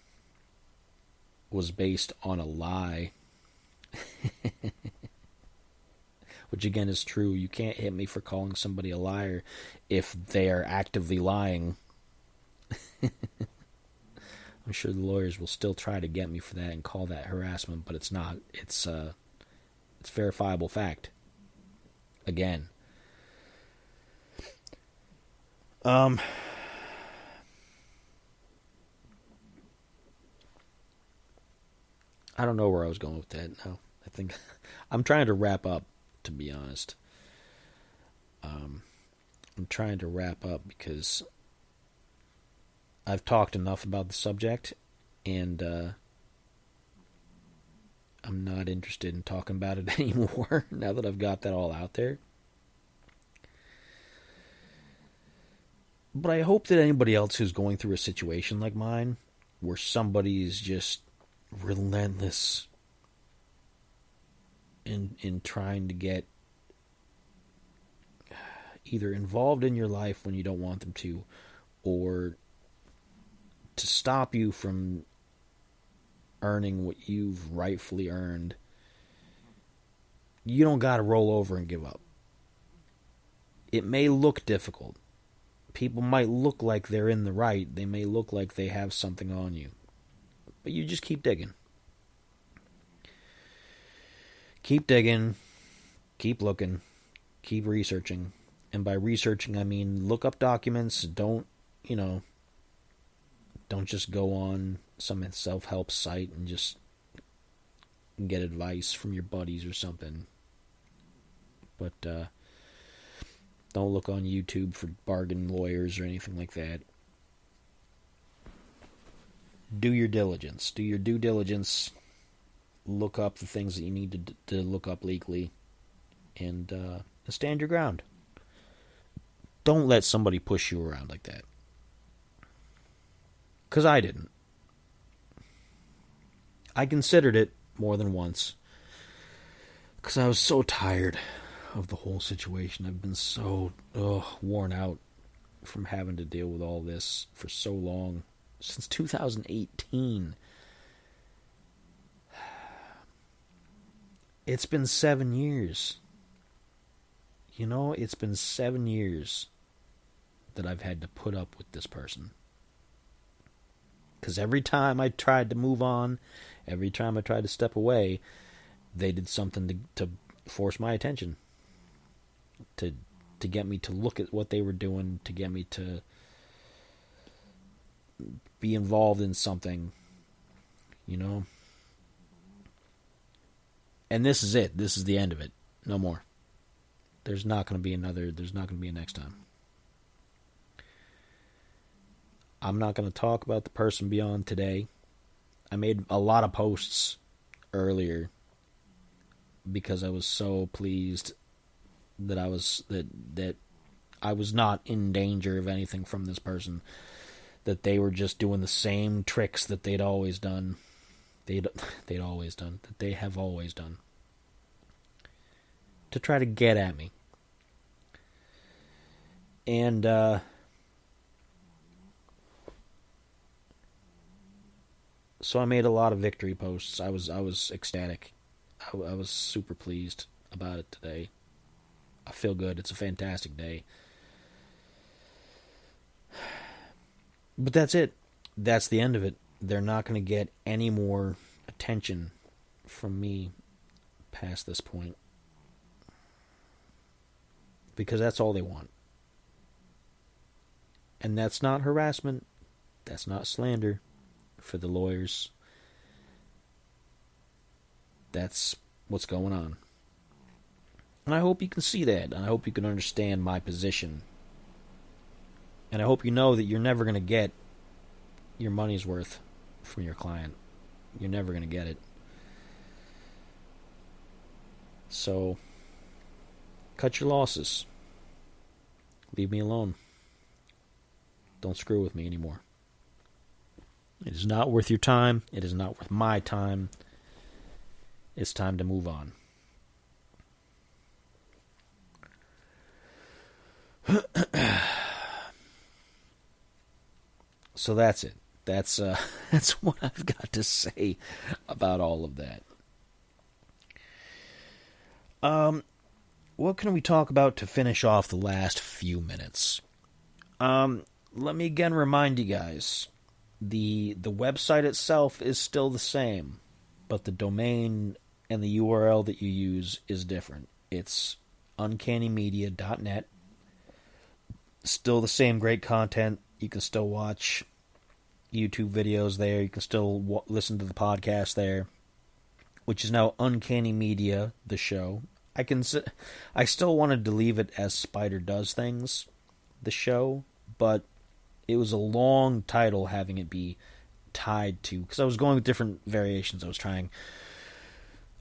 S1: was based on a lie. Which again is true. You can't hit me for calling somebody a liar if they are actively lying. I'm sure the lawyers will still try to get me for that and call that harassment, but it's not. It's verifiable fact. Again. Um, I don't know where I was going with that. No, I think I'm trying to wrap up. To be honest, I'm trying to wrap up because I've talked enough about the subject, and I'm not interested in talking about it anymore. Now that I've got that all out there. But I hope that anybody else who's going through a situation like mine, where somebody is just relentless in trying to get either involved in your life when you don't want them to, or to stop you from earning what you've rightfully earned, you don't got to roll over and give up. It may look difficult. People might look like they're in the right. They may look like they have something on you. But you just keep digging. Keep digging. Keep looking. Keep researching. And by researching, I mean look up documents. Don't just go on some self-help site and just get advice from your buddies or something. But don't look on YouTube for bargain lawyers or anything like that. Do your diligence. Do your due diligence. Look up the things that you need to look up legally. And stand your ground. Don't let somebody push you around like that. Because I didn't. I considered it more than once. Because I was so tired of the whole situation. I've been so worn out from having to deal with all this for so long. Since 2018. It's been 7 years. It's been 7 years that I've had to put up with this person. Because every time I tried to move on, every time I tried to step away, they did something to force my attention. To get me to look at what they were doing, to get me to be involved in something, And this is it. This is the end of it. No more. There's not going to be a next time. I'm not going to talk about the person beyond today. I made a lot of posts earlier because I was so pleased that I was not in danger of anything from this person. That they were just doing the same tricks that they'd always done. That they have always done. To try to get at me. And so I made a lot of victory posts. I was ecstatic. I was super pleased about it today. I feel good. It's a fantastic day. But that's it. That's the end of it. They're not going to get any more attention from me past this point. Because that's all they want. And that's not harassment. That's not slander for the lawyers. That's what's going on. And I hope you can see that. And I hope you can understand my position. And I hope you know that you're never going to get your money's worth from your client. You're never going to get it. So, cut your losses. Leave me alone. Don't screw with me anymore. It is not worth your time. It is not worth my time. It's time to move on. So that's it. That's what I've got to say about all of that. What can we talk about to finish off the last few minutes? Let me again remind you guys, the website itself is still the same, but the domain and the URL that you use is different. It's uncannymedia.net. Still the same great content. You can still watch YouTube videos there. You can still listen to the podcast there, which is now Uncanny Media, the show. I still wanted to leave it as Spider Does Things, the show, but it was a long title having it be tied to, because I was going with different variations. I was trying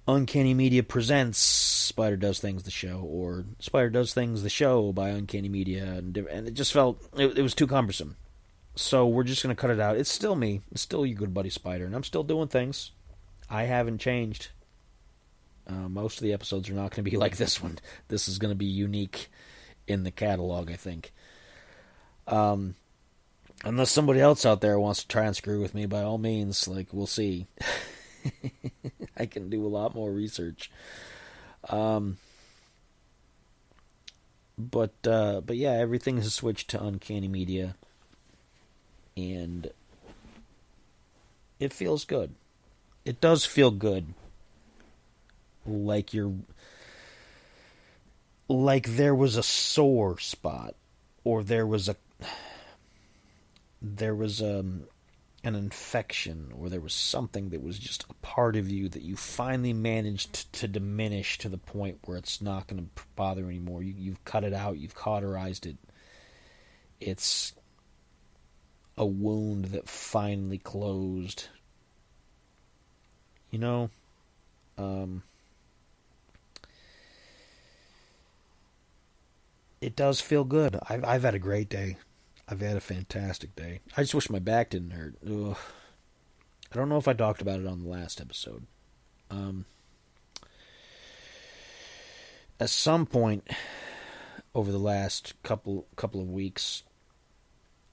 S1: Uncanny Media presents Spider Does Things, the show, or Spider Does Things, the show by Uncanny Media, and it just felt, it was too cumbersome. So we're just going to cut it out. It's still me. It's still your good buddy Spider, and I'm still doing things. I haven't changed. Most of the episodes are not going to be like this one. This is going to be unique in the catalog, I think. Unless somebody else out there wants to try and screw with me, by all means, we'll see. I can do a lot more research. But yeah, everything has switched to Uncanny Media, and it feels good. It does feel good. Like there was a sore spot, or there was an infection, or there was something that was just a part of you that you finally managed to diminish to the point where it's not going to bother anymore. You've cut it out. You've cauterized it. It's a wound that finally closed. It does feel good. I've had a great day. I've had a fantastic day. I just wish my back didn't hurt. Ugh. I don't know if I talked about it on the last episode. At some point over the last couple of weeks,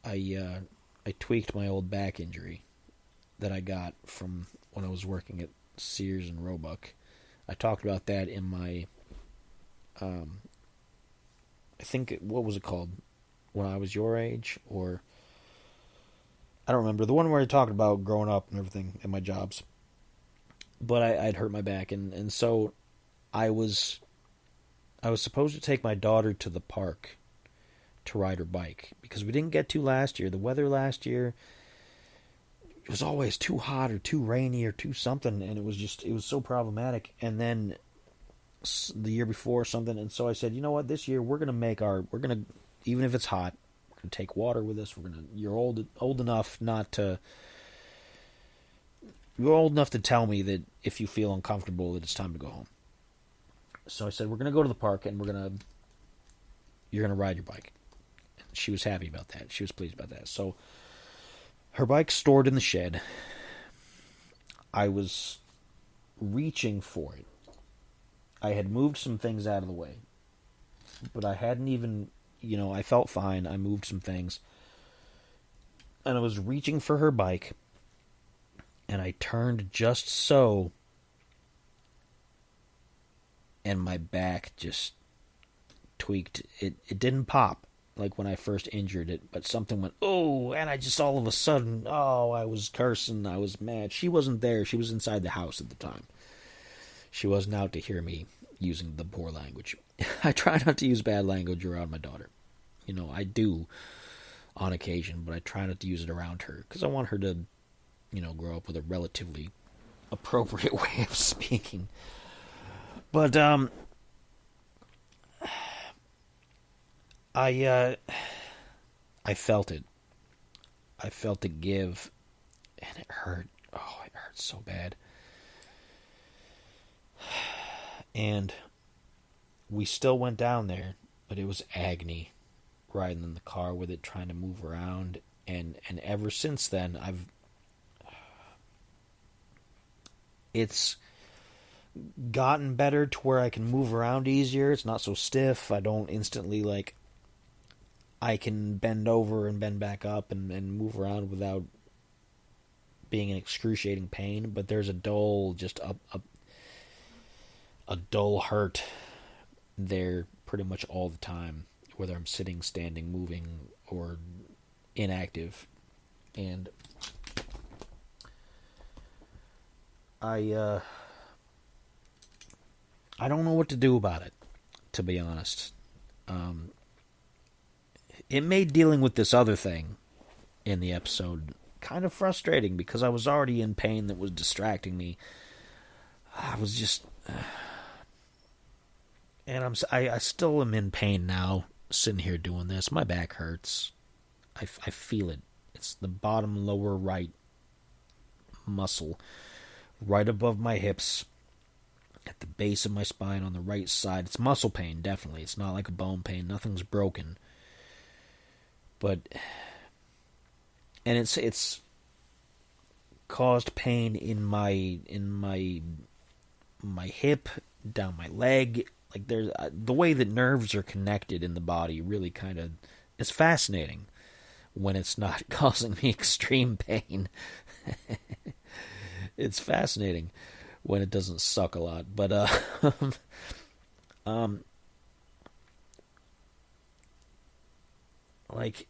S1: I tweaked my old back injury that I got from when I was working at Sears and Roebuck. I talked about that in my, I think, what was it called? When I Was Your Age? Or, I don't remember. The one where I talked about growing up and everything and my jobs. But I'd hurt my back, and so I was supposed to take my daughter to the park to ride her bike, because we didn't get to last year. The weather last year, it was always too hot or too rainy or too something, and it was so problematic. And then the year before something, and so I said, you know what, this year we're gonna, even if it's hot, we're gonna take water with us. You're old enough to tell me that if you feel uncomfortable that it's time to go home. So I said, we're gonna go to the park and you're gonna ride your bike. She was happy about that. She was pleased about that. So her bike's stored in the shed. I was reaching for it. I had moved some things out of the way, but I hadn't even, I felt fine. I moved some things, and I was reaching for her bike, and I turned just so, and my back just tweaked. It didn't pop like when I first injured it, but something went, oh, and I just all of a sudden, I was cursing, I was mad. She wasn't there. She was inside the house at the time. She wasn't out to hear me using the poor language. I try not to use bad language around my daughter. I do on occasion, but I try not to use it around her, because I want her to, grow up with a relatively appropriate way of speaking. But, I felt it. I felt it give, and it hurt. Oh, it hurt so bad. And we still went down there, but it was agony riding in the car with it, trying to move around. And ever since then, it's gotten better to where I can move around easier. It's not so stiff. I don't instantly, I can bend over and bend back up and move around without being in excruciating pain. But there's a dull, just a dull hurt there pretty much all the time, whether I'm sitting, standing, moving, or inactive. And I don't know what to do about it, to be honest. it made dealing with this other thing in the episode kind of frustrating because I was already in pain that was distracting me. I was just... and I still am in pain now, sitting here doing this. My back hurts. I feel it. It's the bottom lower right muscle, right above my hips, at the base of my spine on the right side. It's muscle pain, definitely. It's not like a bone pain. Nothing's broken. But... and it's caused pain in my hip, down my leg. Like there's the way that nerves are connected in the body really kind of is fascinating when it's not causing me extreme pain. It's fascinating when it doesn't suck a lot, but like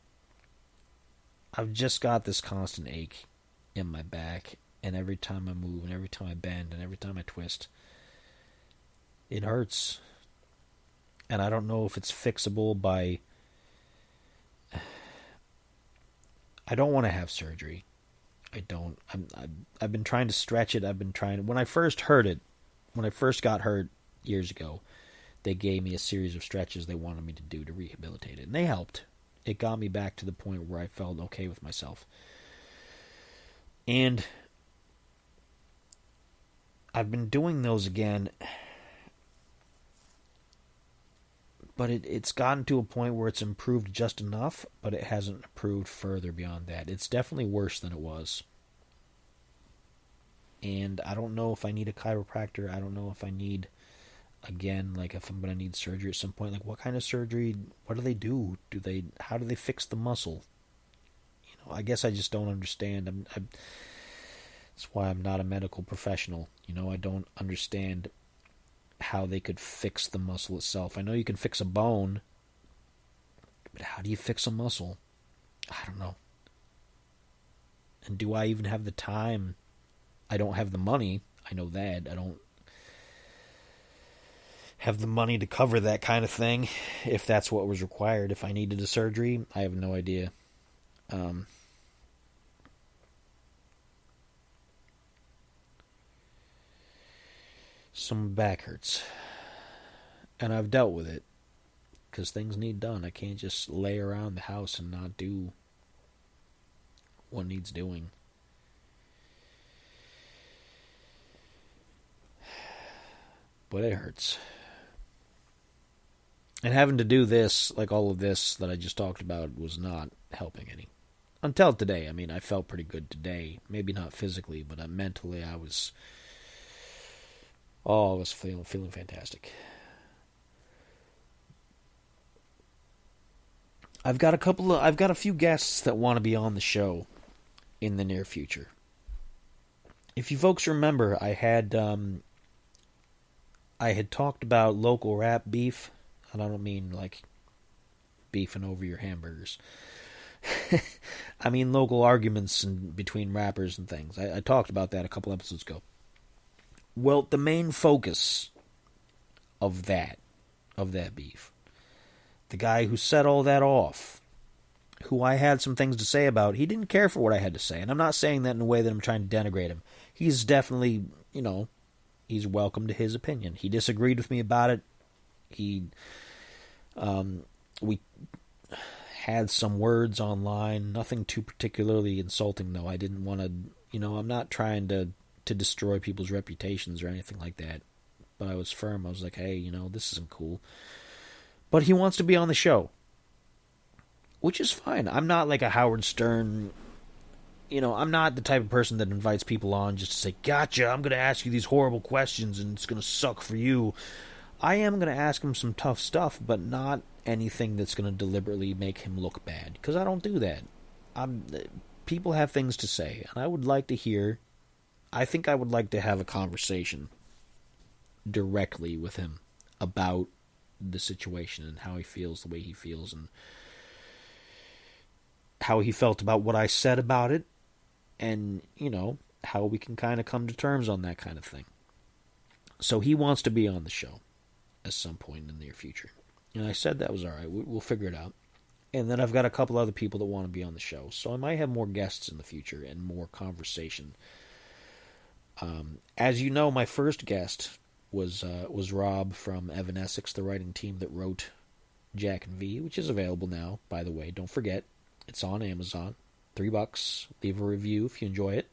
S1: I've just got this constant ache in my back, and every time I move, and every time I bend, and every time I twist, it hurts. And I don't know if it's fixable by... I don't want to have surgery. I don't. I've been trying to stretch it. When I first got hurt years ago, they gave me a series of stretches they wanted me to do to rehabilitate it, and they helped. It got me back to the point where I felt okay with myself. And I've been doing those again, but it's gotten to a point where it's improved just enough, but it hasn't improved further beyond that. It's definitely worse than it was. And I don't know if I need a chiropractor. I don't know if I need... again, like if I'm going to need surgery at some point, like what kind of surgery, what do they do? How do they fix the muscle? I guess I just don't understand. That's why I'm not a medical professional. I don't understand how they could fix the muscle itself. I know you can fix a bone, but how do you fix a muscle? I don't know. And do I even have the time? I don't have the money. I know that. I don't have the money to cover that kind of thing, if that's what was required. If I needed a surgery, I have no idea. Some back hurts, and I've dealt with it, because things need done. I can't just lay around the house and not do what needs doing. But it hurts. And having to do this, like all of this that I just talked about, was not helping any. Until today. I mean, I felt pretty good today. Maybe not physically, but mentally I was feeling fantastic. I've got a few guests that want to be on the show in the near future. If you folks remember, I had talked about local rap beef, and I don't mean like beefing over your hamburgers. I mean local arguments between rappers and things. I talked about that a couple episodes ago. Well, the main focus of that beef, the guy who set all that off, who I had some things to say about, he didn't care for what I had to say. And I'm not saying that in a way that I'm trying to denigrate him. He's definitely, he's welcome to his opinion. He disagreed with me about it. We had some words online, nothing too particularly insulting, though. I didn't want to, I'm not trying to destroy people's reputations or anything like that. But I was firm. I was like, hey, this isn't cool. But he wants to be on the show, which is fine. I'm not like a Howard Stern. I'm not the type of person that invites people on just to say, gotcha, I'm going to ask you these horrible questions and it's going to suck for you. I am going to ask him some tough stuff, but not anything that's going to deliberately make him look bad, because I don't do that. People have things to say, and I would like to hear. I think I would like to have a conversation directly with him about the situation and how he feels the way he feels and how he felt about what I said about it, and, how we can kind of come to terms on that kind of thing. So he wants to be on the show at some point in the near future. And I said that was all right. We'll figure it out. And then I've got a couple other people that want to be on the show. So I might have more guests in the future and more conversation. As you know, my first guest was Rob from Evanescence, the writing team that wrote Jack and V, which is available now, by the way. Don't forget, it's on Amazon. $3. Leave a review if you enjoy it.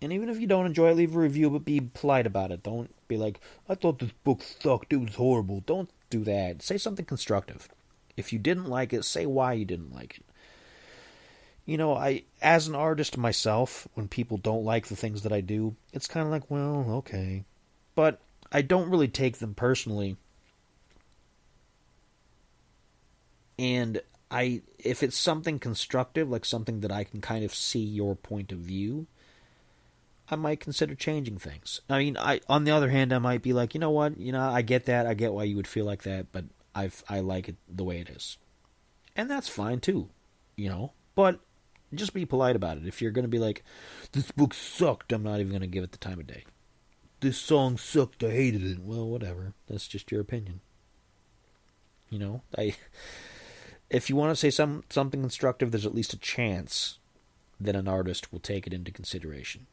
S1: And even if you don't enjoy it, leave a review, but be polite about it. Don't be like, I thought this book sucked, it was horrible. Don't do that. Say something constructive. If you didn't like it, say why you didn't like it. You know, as an artist myself, when people don't like the things that I do, it's kind of like, well, okay. But I don't really take them personally. And if it's something constructive, like something that I can kind of see your point of view, I might consider changing things. I mean, on the other hand, I might be like, you know what, I get that, I get why you would feel like that, but I like it the way it is. And that's fine too, but just be polite about it. If you're going to be like, this book sucked, I'm not even going to give it the time of day. This song sucked, I hated it. Well, whatever. That's just your opinion. If you want to say something constructive, there's at least a chance that an artist will take it into consideration.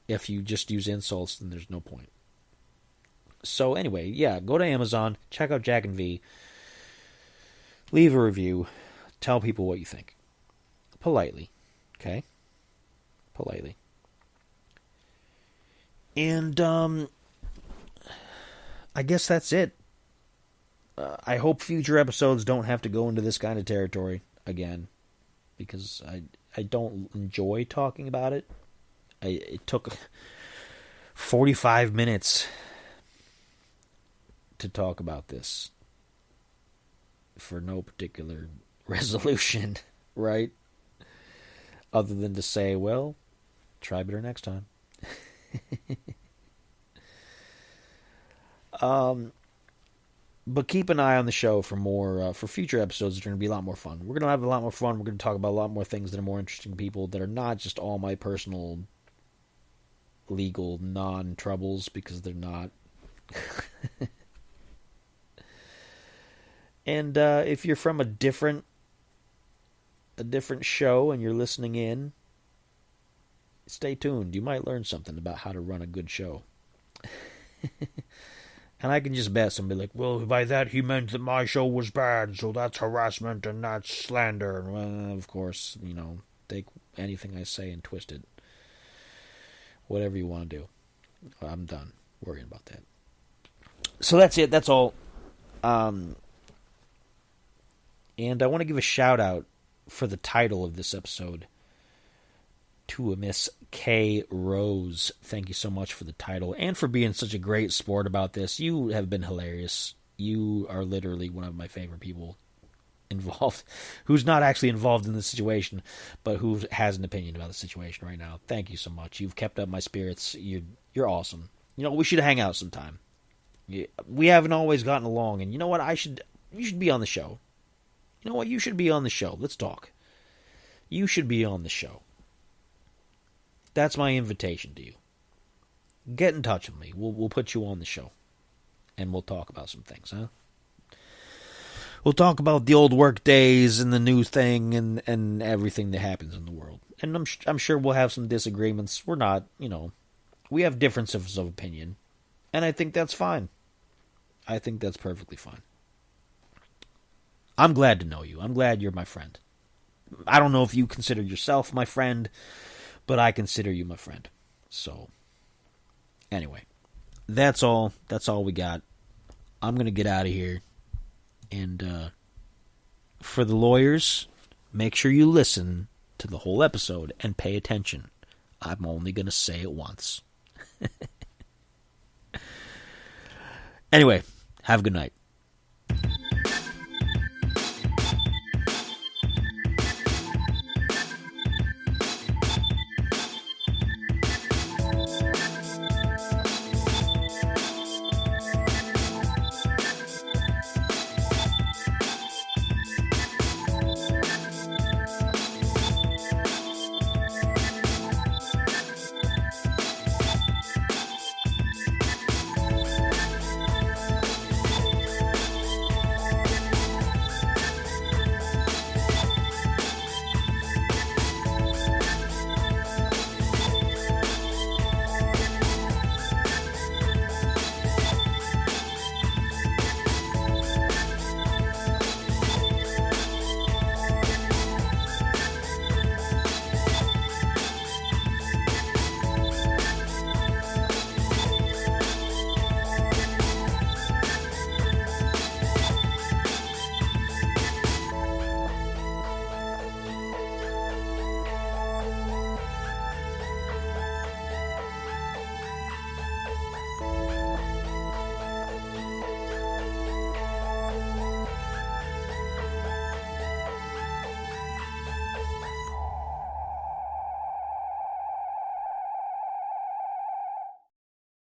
S1: If you just use insults, then there's no point. So anyway, yeah, go to Amazon, check out Jack and V, leave a review, tell people what you think. Politely, okay? Politely. And, I guess that's it. I hope future episodes don't have to go into this kind of territory again, because I don't enjoy talking about it. It took 45 minutes to talk about this for no particular resolution, right? Other than to say, well, try better next time. But keep an eye on the show for more, for future episodes. They're going to be a lot more fun. We're going to have a lot more fun. We're going to talk about a lot more things that are more interesting to people, that are not just all my personal legal non-troubles, because they're not. And if you're from a different show and you're listening in, stay tuned. You might learn something about how to run a good show. And I can just bet somebody like, well, by that he meant that my show was bad, so that's harassment and that's slander. Well, of course, take anything I say and twist it. Whatever you want to do. I'm done worrying about that. So that's it. That's all. And I want to give a shout out for the title of this episode to a Miss K. Rose. Thank you so much for the title and for being such a great sport about this. You have been hilarious. You are literally one of my favorite people involved, who's not actually involved in the situation, but who has an opinion about the situation right now. Thank you so much. You've kept up my spirits. You're awesome. We should hang out sometime. We haven't always gotten along, and you know what? You should be on the show. You know what? You should be on the show. Let's talk. You should be on the show. That's my invitation to you. Get in touch with me. We'll put you on the show. And we'll talk about some things, huh? We'll talk about the old work days and the new thing and everything that happens in the world. And I'm sure we'll have some disagreements. We're not, we have differences of opinion. And I think that's fine. I think that's perfectly fine. I'm glad to know you. I'm glad you're my friend. I don't know if you consider yourself my friend, but I consider you my friend. So, anyway, that's all. That's all we got. I'm going to get out of here. And for the lawyers, make sure you listen to the whole episode and pay attention. I'm only going to say it once. Anyway, have a good night.